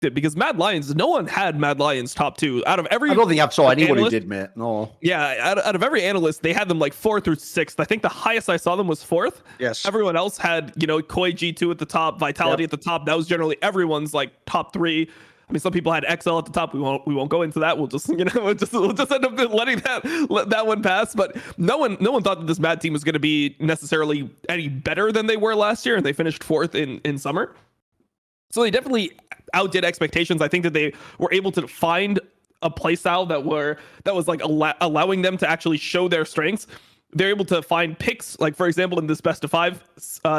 did, because Mad Lions, no one had Mad Lions top 2 out of every. I don't think I saw anyone analyst, who did, mate. No. Yeah, out of every analyst, they had them like 4th through 6th. I think the highest I saw them was 4th. Yes. Everyone else had, Koi G2 at the top, Vitality at the top. That was generally everyone's like top 3. I mean, some people had XL at the top. We won't go into that. We'll just we'll just end up letting that one pass. But no one thought that this Mad team was going to be necessarily any better than they were last year, and they finished 4th in summer. So they definitely outdid expectations. I think that they were able to find a playstyle that was like allowing them to actually show their strengths. They're able to find picks, like for example in this best of 5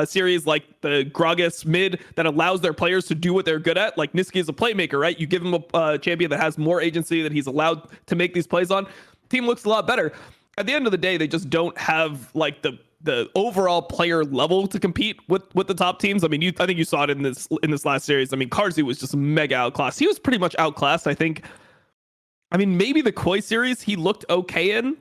series, like the Gragas mid, that allows their players to do what they're good at. Like Niski is a playmaker, right? You give him a champion that has more agency, that he's allowed to make these plays on. Team looks a lot better. At the end of the day, they just don't have like the overall player level to compete with the top teams. I mean, I think you saw it in this last series. I mean, Karzu was just mega outclassed. He was pretty much outclassed, I think. I mean, maybe the Koi series he looked okay in,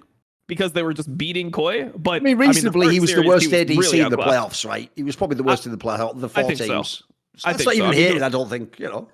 because they were just beating Koi. But I mean, reasonably, he was the worst ADC really in the playoffs, right? He was probably the worst in the playoffs, the 4 teams. So that's not even hated, I don't think, There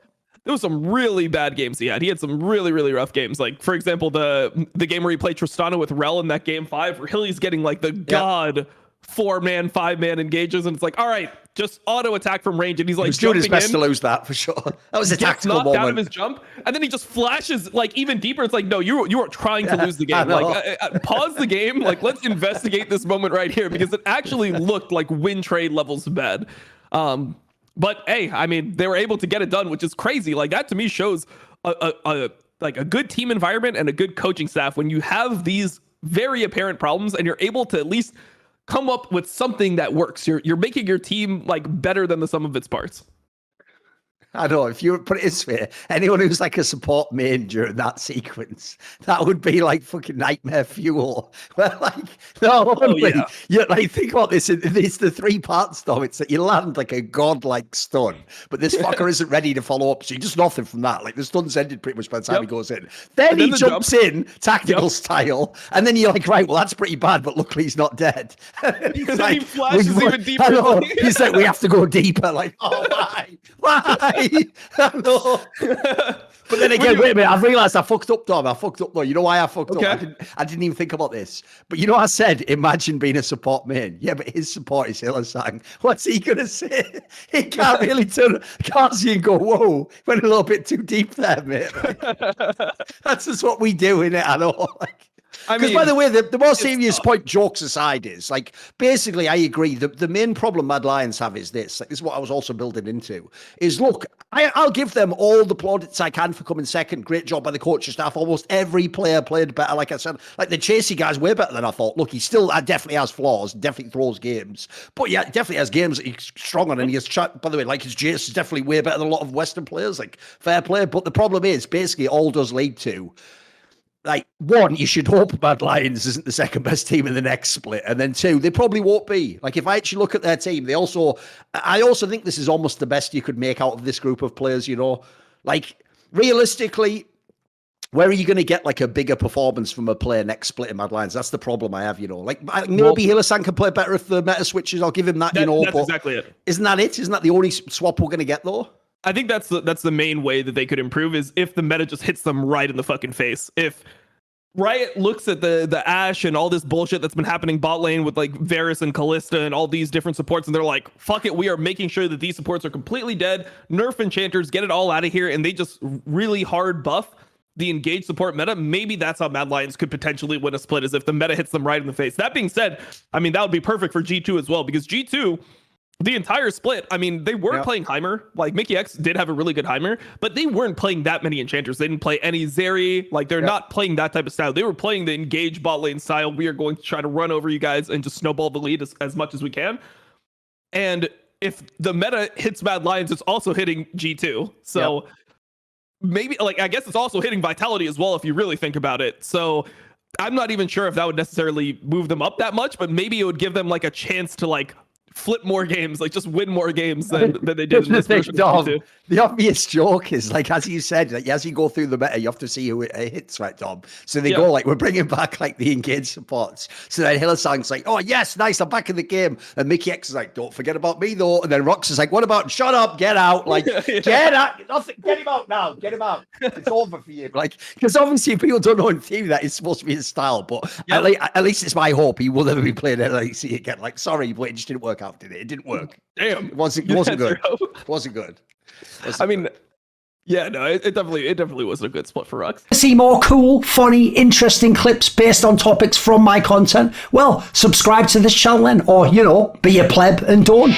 was some really bad games he had. He had some really, really rough games. Like, for example, the game where he played Tristana with Rel in that game 5, where Hilly's getting like the god 4-man, 5-man engages, and it's like, all right, just auto attack from range, and he's like, he was doing his best to lose that for sure. That was a tactical moment. Out of his jump, and then he just flashes like even deeper. It's like, no, you were trying to lose the game. Like, pause the game. Like, let's investigate this moment right here, because it actually looked like win trade levels bad. But hey, I mean, they were able to get it done, which is crazy. Like, that to me shows a good team environment and a good coaching staff when you have these very apparent problems and you're able to at least come up with something that works. You're making your team like better than the sum of its parts. I don't know, if you put it this way, anyone who's like a support main during that sequence, that would be like fucking nightmare fuel. Well, like, no, you like, think about this. It's the 3 parts though. It's that you land like a godlike stun, but this fucker isn't ready to follow up. So you just nothing from that. Like, the stun's ended pretty much by the time he goes in. Then he jumps in tactical style, and then you're like, right, well, that's pretty bad, but luckily he's not dead. He's like, he flashes even deeper. He's like, we have to go deeper. Like, oh, why? No. But then again, wait a minute, I've realised I fucked up, Dom. I fucked up though. You know why I fucked up? I didn't even think about this. But you know, I said, imagine being a support main. Yeah, but his support is Hillsang. What's he going to say? He can't really can't see and go, whoa, went a little bit too deep there, mate. Like, that's just what we do, innit? I know. Like, because, by the way, the more serious point, jokes aside, is like, basically, I agree. The main problem Mad Lions have is this. Like, this is what I was also building into. Is, look, I'll give them all the plaudits I can for coming second. Great job by the coaching staff. Almost every player played better. Like I said, like the Chasey guy's way better than I thought. Look, he still definitely has flaws. Definitely throws games. But yeah, definitely has games that he's strong on. And he has, by the way, like his Jace is definitely way better than a lot of Western players. Like, fair play. But the problem is, basically, all does lead to, like, 1, you should hope Mad Lions isn't the second best team in the next split. And then 2, they probably won't be. Like, if I actually look at their team, I also think this is almost the best you could make out of this group of players, Like, realistically, where are you going to get, like, a bigger performance from a player next split in Mad Lions? That's the problem I have, Like, maybe Hillsang can play better if the meta switches. I'll give him that, That's but exactly it. Isn't that it? Isn't that the only swap we're going to get, though? I think that's the main way that they could improve, is if the meta just hits them right in the fucking face. If Riot looks at the Ashe and all this bullshit that's been happening bot lane with like Varus and Callista and all these different supports, and they're like, fuck it, we are making sure that these supports are completely dead, nerf enchanters, get it all out of here, and they just really hard buff the engaged support meta, maybe that's how Mad Lions could potentially win a split, is if the meta hits them right in the face. That being said, I mean, that would be perfect for G2 as well, because G2, the entire split, I mean, they weren't playing Heimer. Like, Mickey X did have a really good Heimer, but they weren't playing that many enchanters. They didn't play any Zeri. Like, they're not playing that type of style. They were playing the engaged bot lane style. We are going to try to run over you guys and just snowball the lead as much as we can. And if the meta hits Mad Lions, it's also hitting G2. So maybe, like, I guess it's also hitting Vitality as well, if you really think about it. So I'm not even sure if that would necessarily move them up that much, but maybe it would give them like a chance to like flip more games, like just win more games than they did in this version of G2. The obvious joke is, like, as you said, like, as you go through the meta, you have to see who it hits, right, Dom? So they go, like, we're bringing back, like, the engage supports. So then Hillsong's like, oh, yes, nice, I'm back in the game. And Mickey X is like, don't forget about me, though. And then Rox is like, what about, shut up, get out. Like, get out. Nothing, get him out now. Get him out. It's over for you. Like, because obviously people don't know in theory that it's supposed to be his style. But at least it's my hope he will never be playing LAC again. Like, sorry, but it just didn't work out, did it? It didn't work. Damn. It wasn't good. Wasn't good. I mean, yeah, no, it definitely was a good split for Rux. See more cool, funny, interesting clips based on topics from my content? Well, subscribe to this channel then, or, you know, be a pleb and don't.